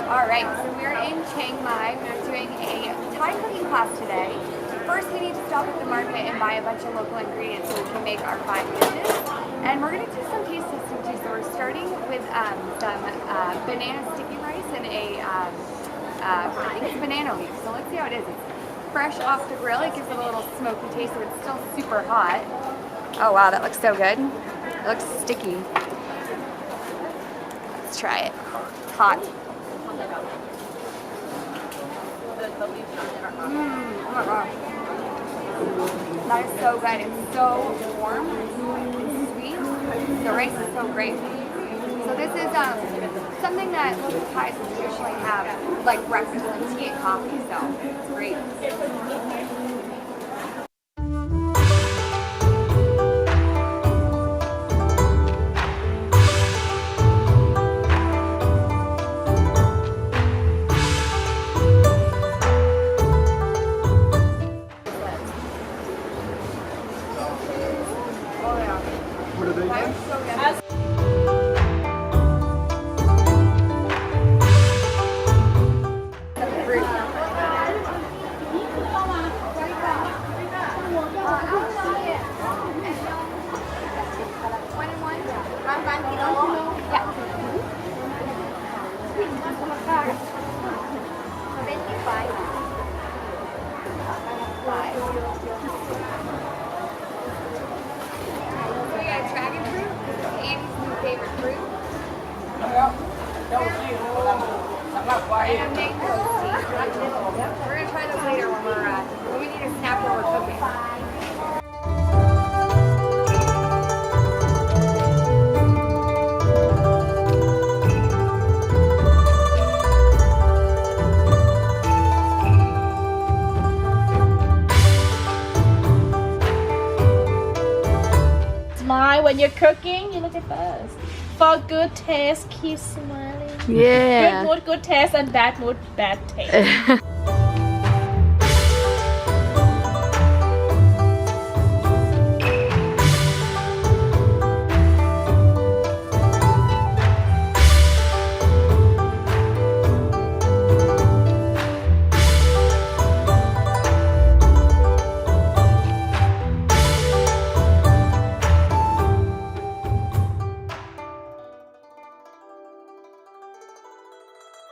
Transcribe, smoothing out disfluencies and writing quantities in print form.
Alright, so we're in Chiang Mai. We're doing a Thai cooking class today. First we need to stop at the market and buy a bunch of local ingredients so we can make our 5 dishes. And we're going to do some taste testing too. So we're starting with some banana sticky rice and I think it's banana leaf. So let's see how it is. It's fresh off the grill. It gives it a little smoky taste, so it's still super hot. Oh wow, that looks so good. It looks sticky. Let's try it. It's hot. Oh my god. That is so good. It's so warm and sweet. The rice is so great. So this is something that local Thais traditionally have like breakfast and tea and coffee, so it's great. Favorite fruit. And mango tea. We're gonna try those later when we need a snack while we're cooking. Smile when you're cooking. You look at this. For good taste, keep smiling. Yeah. Good mood, good taste, and bad mood, bad taste.